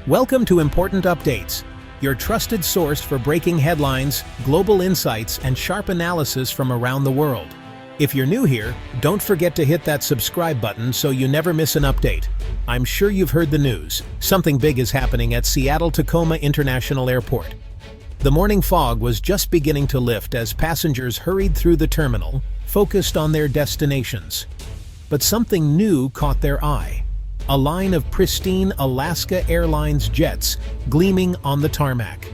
Welcome to Important Updates, your trusted source for breaking headlines, global insights, and sharp analysis from around the world. If you're new here, don't forget to hit that subscribe button so you never miss an update. I'm sure you've heard the news. Something big is happening at Seattle-Tacoma International Airport. The morning fog was just beginning to lift as passengers hurried through the terminal, focused on their destinations. But something new caught their eye. A line of pristine Alaska Airlines jets gleaming on the tarmac.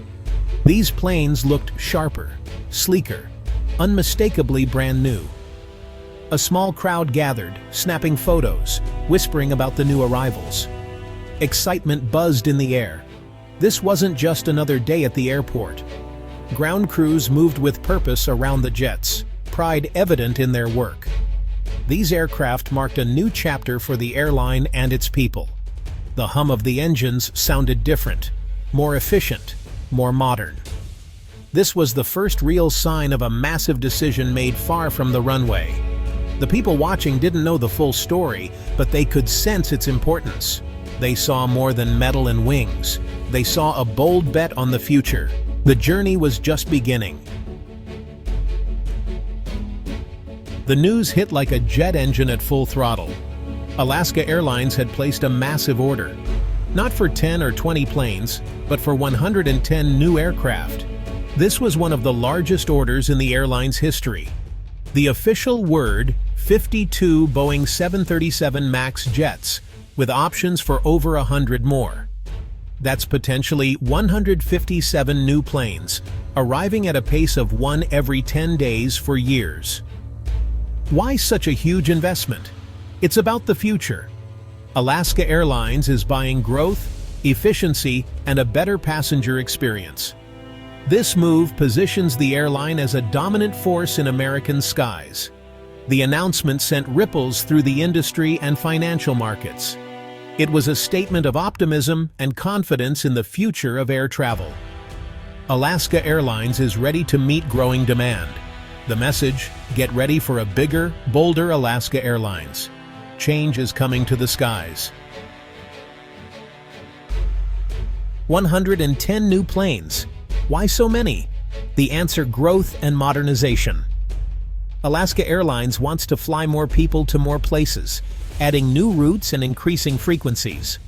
These planes looked sharper, sleeker, unmistakably brand new. A small crowd gathered, snapping photos, whispering about the new arrivals. Excitement buzzed in the air. This wasn't just another day at the airport. Ground crews moved with purpose around the jets, pride evident in their work. These aircraft marked a new chapter for the airline and its people. The hum of the engines sounded different, more efficient, more modern. This was the first real sign of a massive decision made far from the runway. The people watching didn't know the full story, but they could sense its importance. They saw more than metal and wings. They saw a bold bet on the future. The journey was just beginning. The news hit like a jet engine at full throttle. Alaska Airlines had placed a massive order, not for 10 or 20 planes, but for 110 new aircraft. This was one of the largest orders in the airline's history. The official word, 52 Boeing 737 MAX jets, with options for over 100 more. That's potentially 157 new planes, arriving at a pace of one every 10 days for years. Why such a huge investment? It's about the future. Alaska Airlines is buying growth, efficiency, and a better passenger experience. This move positions the airline as a dominant force in American skies. The announcement sent ripples through the industry and financial markets. It was a statement of optimism and confidence in the future of air travel. Alaska Airlines is ready to meet growing demand. The message: get ready for a bigger, bolder Alaska Airlines. Change is coming to the skies. 110 new planes. Why so many? The answer: growth and modernization. Alaska Airlines wants to fly more people to more places, adding new routes and increasing frequencies.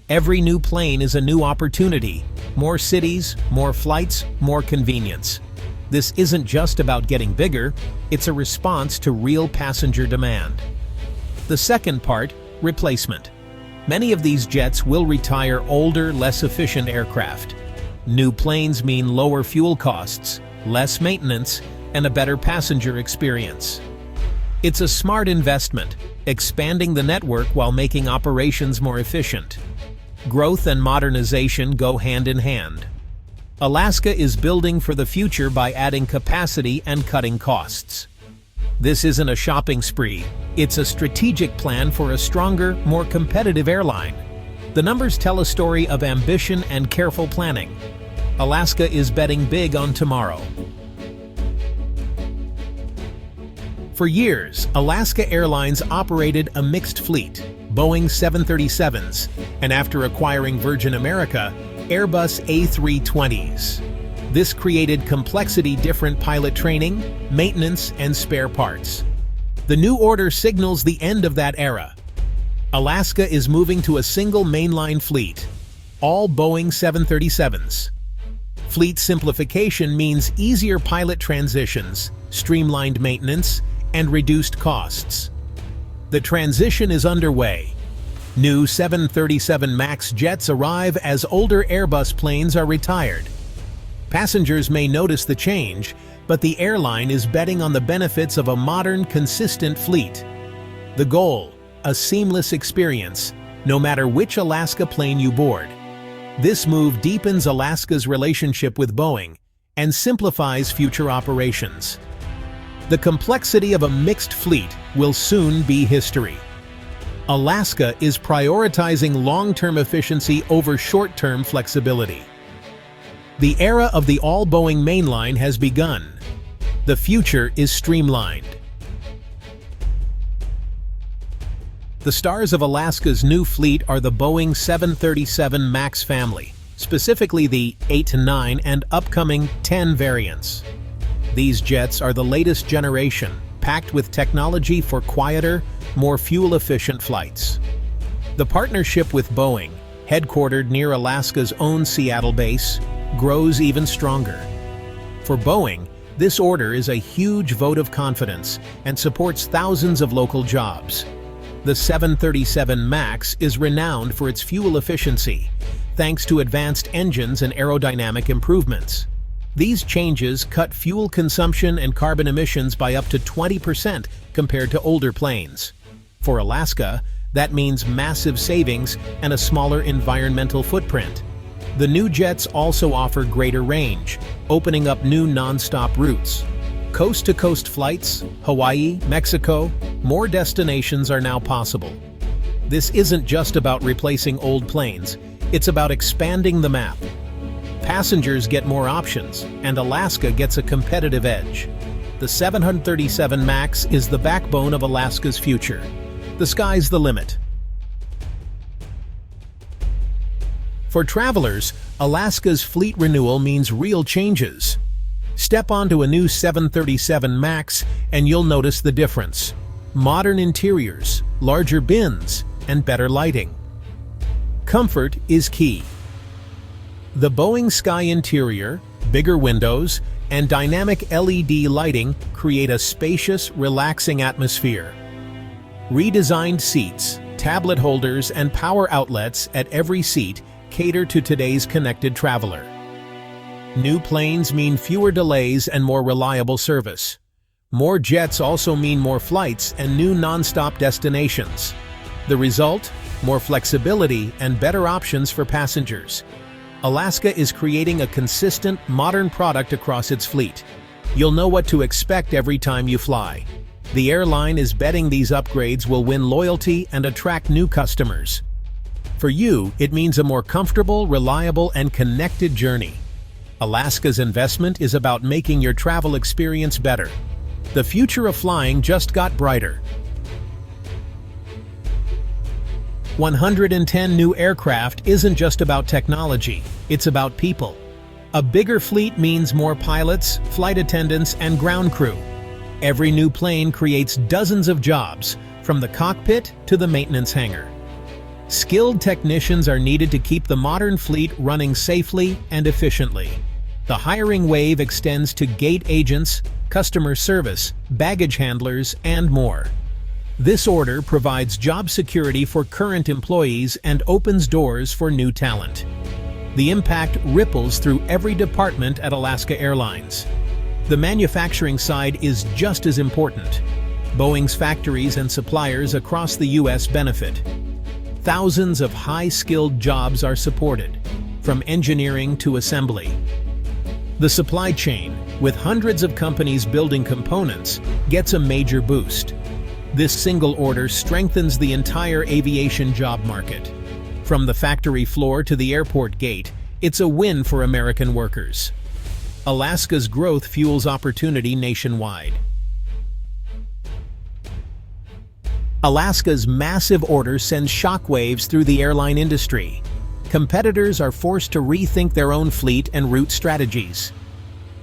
Every new plane is a new opportunity. More cities, more flights, more convenience. This isn't just about getting bigger, it's a response to real passenger demand. The second part, replacement. Many of these jets will retire older, less efficient aircraft. New planes mean lower fuel costs, less maintenance, and a better passenger experience. It's a smart investment, expanding the network while making operations more efficient. Growth and modernization go hand in hand. Alaska is building for the future by adding capacity and cutting costs. This isn't a shopping spree, it's a strategic plan for a stronger, more competitive airline. The numbers tell a story of ambition and careful planning. Alaska is betting big on tomorrow. For years, Alaska Airlines operated a mixed fleet, Boeing 737s, and after acquiring Virgin America, Airbus A320s. This created complexity: different pilot training, maintenance, and spare parts. The new order signals the end of that era. Alaska is moving to a single mainline fleet, all Boeing 737s. Fleet simplification means easier pilot transitions, streamlined maintenance, and reduced costs. The transition is underway. New 737 MAX jets arrive as older Airbus planes are retired. Passengers may notice the change, but the airline is betting on the benefits of a modern, consistent fleet. The goal: a seamless experience, no matter which Alaska plane you board. This move deepens Alaska's relationship with Boeing and simplifies future operations. The complexity of a mixed fleet will soon be history. Alaska is prioritizing long-term efficiency over short-term flexibility. The era of the all-Boeing mainline has begun. The future is streamlined. The stars of Alaska's new fleet are the Boeing 737 MAX family, specifically the 8-9 and upcoming 10 variants. These jets are the latest generation, packed with technology for quieter, more fuel-efficient flights. The partnership with Boeing, headquartered near Alaska's own Seattle base, grows even stronger. For Boeing, this order is a huge vote of confidence and supports thousands of local jobs. The 737 MAX is renowned for its fuel efficiency, thanks to advanced engines and aerodynamic improvements. These changes cut fuel consumption and carbon emissions by up to 20% compared to older planes. For Alaska, that means massive savings and a smaller environmental footprint. The new jets also offer greater range, opening up new non-stop routes. Coast-to-coast flights, Hawaii, Mexico, more destinations are now possible. This isn't just about replacing old planes, it's about expanding the map. Passengers get more options, and Alaska gets a competitive edge. The 737 MAX is the backbone of Alaska's future. The sky's the limit. For travelers, Alaska's fleet renewal means real changes. Step onto a new 737 MAX and you'll notice the difference. Modern interiors, larger bins, and better lighting. Comfort is key. The Boeing Sky interior, bigger windows, and dynamic LED lighting create a spacious, relaxing atmosphere. Redesigned seats, tablet holders, and power outlets at every seat cater to today's connected traveler. New planes mean fewer delays and more reliable service. More jets also mean more flights and new non-stop destinations. The result? More flexibility and better options for passengers. Alaska is creating a consistent, modern product across its fleet. You'll know what to expect every time you fly. The airline is betting these upgrades will win loyalty and attract new customers. For you, it means a more comfortable, reliable, and connected journey. Alaska's investment is about making your travel experience better. The future of flying just got brighter. 110 new aircraft isn't just about technology, it's about people. A bigger fleet means more pilots, flight attendants, and ground crew. Every new plane creates dozens of jobs, from the cockpit to the maintenance hangar. Skilled technicians are needed to keep the modern fleet running safely and efficiently. The hiring wave extends to gate agents, customer service, baggage handlers, and more. This order provides job security for current employees and opens doors for new talent. The impact ripples through every department at Alaska Airlines. The manufacturing side is just as important. Boeing's factories and suppliers across the U.S. benefit. Thousands of high-skilled jobs are supported, from engineering to assembly. The supply chain, with hundreds of companies building components, gets a major boost. This single order strengthens the entire aviation job market. From the factory floor to the airport gate, it's a win for American workers. Alaska's growth fuels opportunity nationwide. Alaska's massive order sends shockwaves through the airline industry. Competitors are forced to rethink their own fleet and route strategies.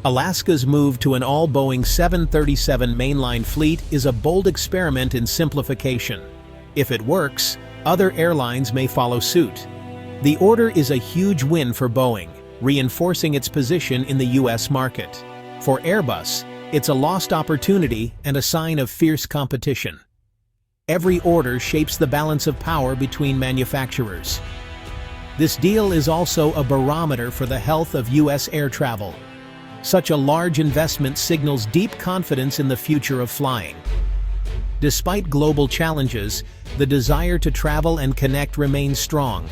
Alaska's move to an all-Boeing 737 mainline fleet is a bold experiment in simplification. If it works, other airlines may follow suit. The order is a huge win for Boeing, reinforcing its position in the U.S. market. For Airbus, it's a lost opportunity and a sign of fierce competition. Every order shapes the balance of power between manufacturers. This deal is also a barometer for the health of U.S. air travel. Such a large investment signals deep confidence in the future of flying. Despite global challenges, the desire to travel and connect remains strong.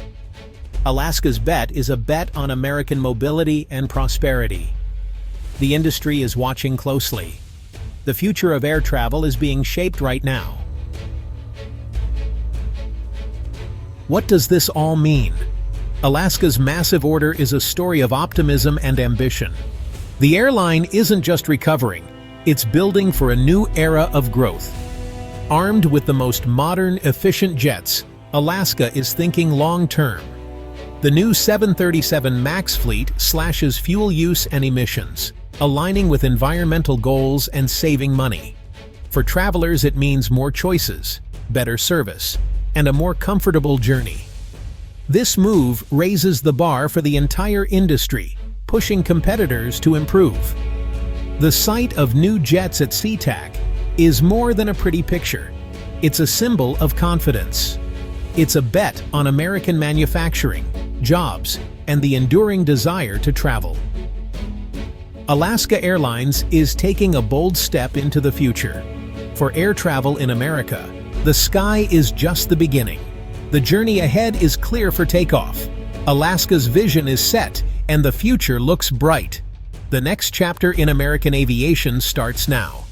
Alaska's bet is a bet on American mobility and prosperity. The industry is watching closely. The future of air travel is being shaped right now. What does this all mean? Alaska's massive order is a story of optimism and ambition. The airline isn't just recovering, it's building for a new era of growth. Armed with the most modern, efficient jets, Alaska is thinking long-term. The new 737 MAX fleet slashes fuel use and emissions, aligning with environmental goals and saving money. For travelers, it means more choices, better service, and a more comfortable journey. This move raises the bar for the entire industry, pushing competitors to improve. The sight of new jets at SeaTac is more than a pretty picture. It's a symbol of confidence. It's a bet on American manufacturing, jobs, and the enduring desire to travel. Alaska Airlines is taking a bold step into the future. For air travel in America, the sky is just the beginning. The journey ahead is clear for takeoff. Alaska's vision is set, and the future looks bright. The next chapter in American aviation starts now.